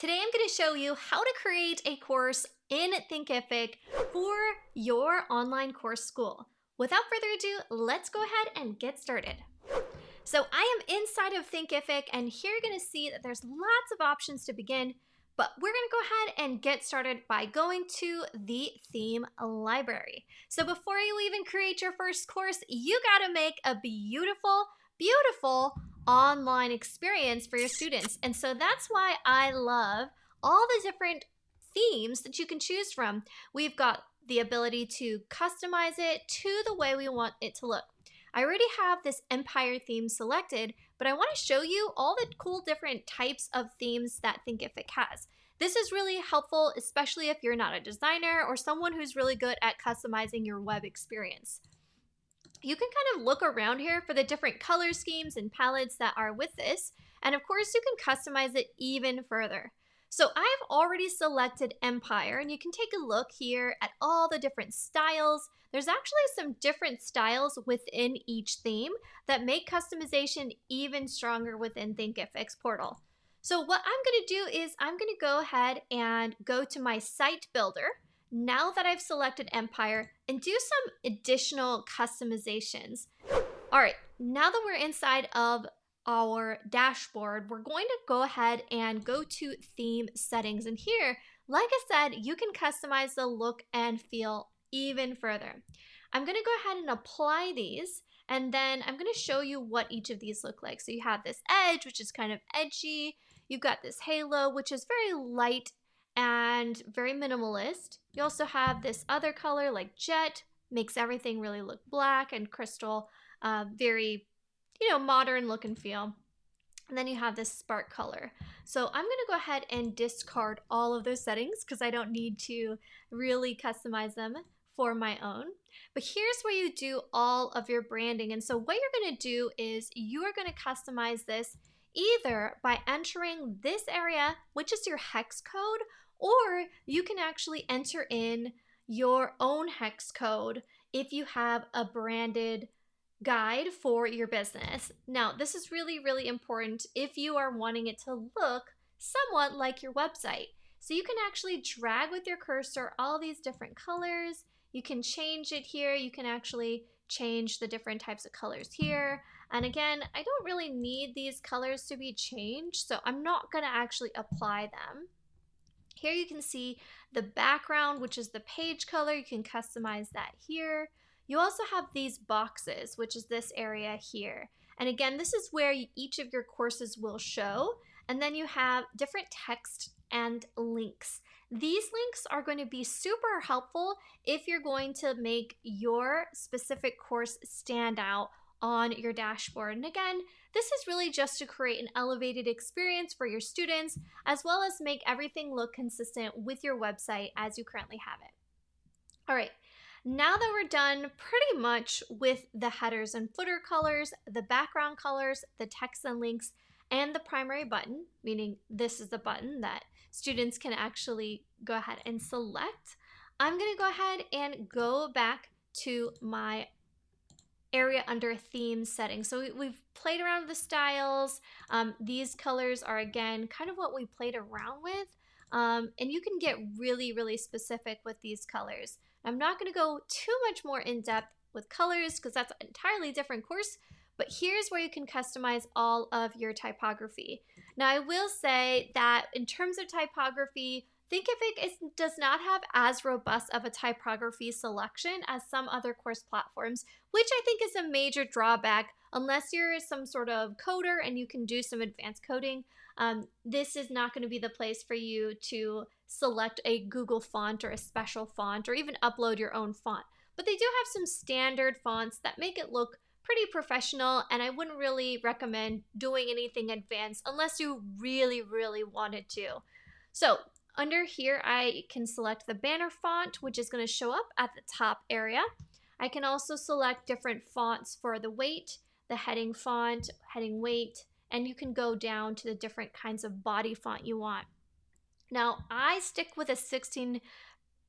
Today I'm going to show you how to create a course in Thinkific for your online course school. Without further ado, let's go ahead and get started. So I am inside of Thinkific, and here you're going to see that there's lots of options to begin, but we're going to go ahead and get started by going to the theme library. So before you even create your first course, you got to make a beautiful online experience for your students. And so that's why I love all the different themes that you can choose from. We've got the ability to customize it to the way we want it to look. I already have this Empire theme selected, but I want to show you all the cool different types of themes that Thinkific has. This is really helpful, especially if you're not a designer or someone who's really good at customizing your web experience. You can kind of look around here for the different color schemes and palettes that are with this, and of course you can customize it even further. So I've already selected Empire, and you can take a look here at all the different styles. There's actually some different styles within each theme that make customization even stronger within Thinkific's portal. So what I'm going to do is I'm going to go ahead and go to my site builder now that I've selected Empire and do some additional customizations. All right, now that we're inside of our dashboard, we're going to go ahead and go to theme settings. And here, like I said, you can customize the look and feel even further. I'm going to go ahead and apply these, and then I'm going to show you what each of these look like. So you have this edge, which is kind of edgy. You've got this halo, which is very light and very minimalist. You also have this other color like jet, makes everything really look black, and crystal, very modern look and feel. And then you have this spark color. So I'm going to go ahead and discard all of those settings because I don't need to really customize them for my own. But here's where you do all of your branding. And so what you're going to do is you are going to customize this either by entering this area, which is your hex code, or you can actually enter in your own hex code if you have a branded guide for your business. Now, this is really important if you are wanting it to look somewhat like your website. So you can actually drag with your cursor all these different colors. You can change it here. You can actually change the different types of colors here. And again, I don't really need these colors to be changed, so I'm not going to actually apply them. Here you can see the background, which is the page color. You can customize that here. You also have these boxes, which is this area here. And again, this is where each of your courses will show. And then you have different text and links. These links are going to be super helpful if you're going to make your specific course stand out on your dashboard. And again, this is really just to create an elevated experience for your students, as well as make everything look consistent with your website as you currently have it. All right, now that we're done pretty much with the headers and footer colors, the background colors, the text and links, and the primary button, meaning this is the button that students can actually go ahead and select, I'm going to go ahead and go back to my area under theme settings. So we've played around with the styles. These colors are, again, kind of what we played around with. And you can get really specific with these colors. I'm not going to go too much more in depth with colors because that's an entirely different course, but here's where you can customize all of your typography. Now, I will say that in terms of typography, Thinkific does not have as robust of a typography selection as some other course platforms, which I think is a major drawback. Unless you're some sort of coder and you can do some advanced coding, this is not going to be the place for you to select a Google font or a special font or even upload your own font. But they do have some standard fonts that make it look pretty professional, and I wouldn't really recommend doing anything advanced unless you really wanted to. So under here, I can select the banner font, which is going to show up at the top area. I can also select different fonts for the weight, the heading font, heading weight, and you can go down to the different kinds of body font you want. Now, I stick with a 16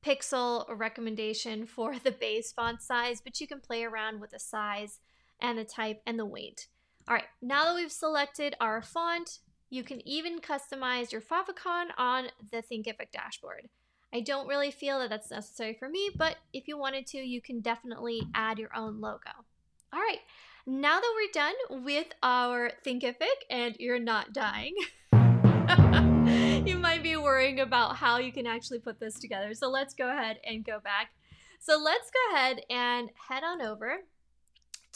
pixel recommendation for the base font size, but you can play around with the size and the type and the weight. All right, now that we've selected our font, You can even customize your favicon on the Thinkific dashboard. I don't really feel that that's necessary for me, but if you wanted to, you can definitely add your own logo. All right, now that we're done with our Thinkific and you're not dying, you might be worrying about how you can actually put this together. So let's go ahead and go back. So let's go ahead and head on over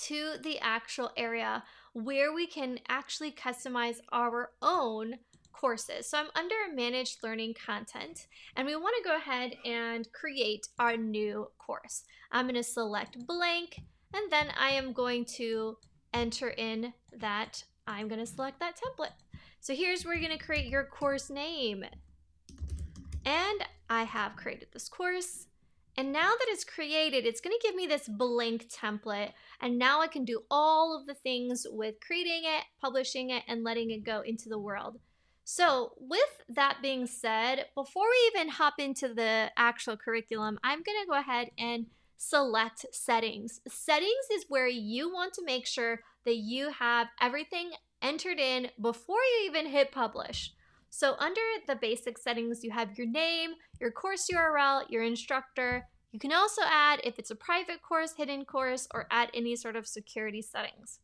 to the actual area where we can actually customize our own courses. So I'm under managed learning content, and we want to go ahead and create our new course. I'm going to select blank, and then I am going to enter in that I'm going to select that template. So here's where you're going to create your course name. And I have created this course. And now that it's created, it's going to give me this blank template. And now I can do all of the things with creating it, publishing it, and letting it go into the world. So with that being said, before we even hop into the actual curriculum, I'm going to go ahead and select settings. Settings is where you want to make sure that you have everything entered in before you even hit publish. So under the basic settings, you have your name, your course URL, your instructor. You can also add if it's a private course, hidden course, or add any sort of security settings.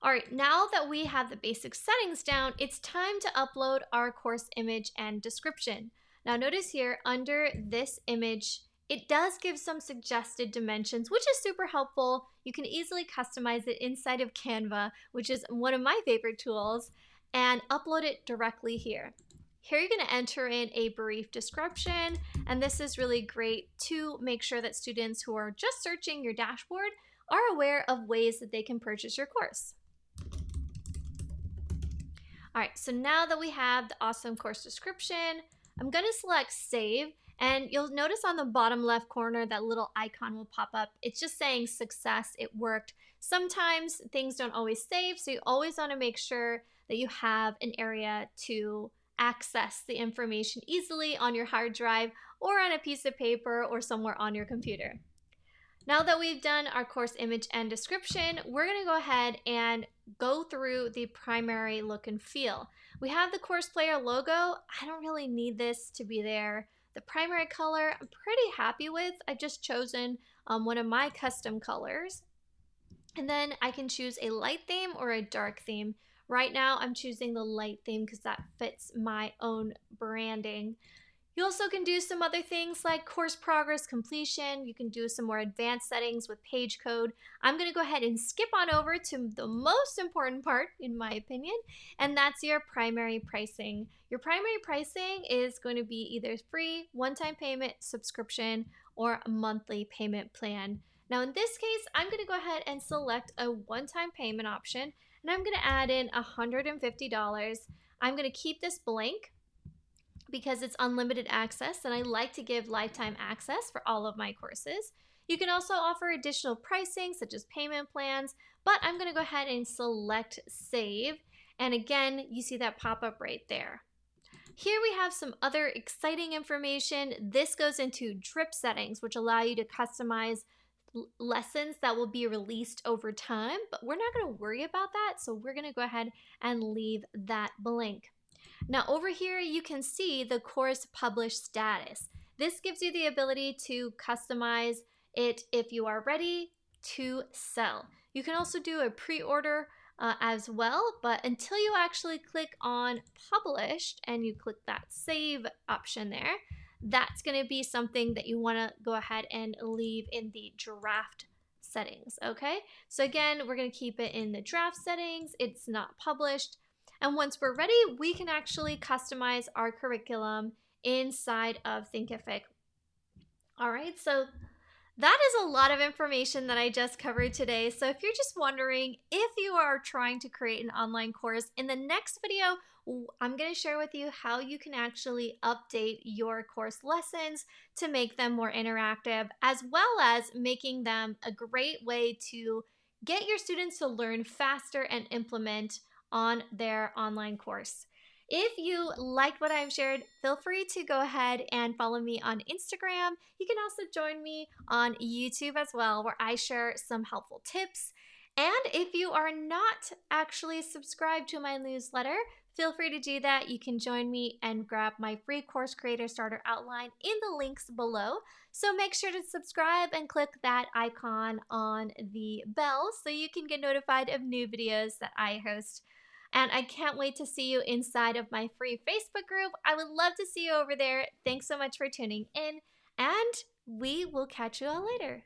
All right, now that we have the basic settings down, it's time to upload our course image and description. Now notice here under this image, it does give some suggested dimensions, which is super helpful. You can easily customize it inside of Canva, which is one of my favorite tools, and upload it directly here. Here you're going to enter in a brief description, and this is really great to make sure that students who are just searching your dashboard are aware of ways that they can purchase your course. All right, so now that we have the awesome course description, I'm going to select save, and you'll notice on the bottom left corner that little icon will pop up. It's just saying success, it worked. Sometimes things don't always save, so you always want to make sure that you have an area to access the information easily on your hard drive or on a piece of paper or somewhere on your computer. Now that we've done our course image and description, we're going to go ahead and go through the primary look and feel. We have the course player logo. I don't really need this to be there. The primary color, I'm pretty happy with. I've just chosen one of my custom colors. And then I can choose a light theme or a dark theme. Right now, I'm choosing the light theme because that fits my own branding. You also can do some other things like course progress completion. You can do some more advanced settings with page code. I'm going to go ahead and skip on over to the most important part, in my opinion, and that's your primary pricing. Your primary pricing is going to be either free, one-time payment, subscription, or a monthly payment plan. Now in this case, I'm going to go ahead and select a one-time payment option, and I'm going to add in $150. I'm going to keep this blank because it's unlimited access, and I like to give lifetime access for all of my courses. You can also offer additional pricing such as payment plans, but I'm going to go ahead and select save, and again you see that pop up right there. Here we have some other exciting information. This goes into drip settings, which allow you to customize lessons that will be released over time, but we're not going to worry about that, so we're going to go ahead and leave that blank. Now over here you can see the course published status. This gives you the ability to customize it if you are ready to sell. You can also do a pre-order as well, but until you actually click on published and you click that save option there, that's going to be something that you want to go ahead and leave in the draft settings, okay? So again, we're going to keep it in the draft settings. It's not published. And once we're ready, we can actually customize our curriculum inside of Thinkific. All right, so that is a lot of information that I just covered today. So if you're just wondering if you are trying to create an online course, in the next video, I'm going to share with you how you can actually update your course lessons to make them more interactive, as well as making them a great way to get your students to learn faster and implement on their online course. If you liked what I've shared, feel free to go ahead and follow me on Instagram. You can also join me on YouTube as well, where I share some helpful tips And if you are not actually subscribed to my newsletter, feel free to do that. You can join me and grab my free Course Creator Starter outline in the links below. So make sure to subscribe and click that icon on the bell so you can get notified of new videos that I host. And I can't wait to see you inside of my free Facebook group. I would love to see you over there. Thanks so much for tuning in, and we will catch you all later.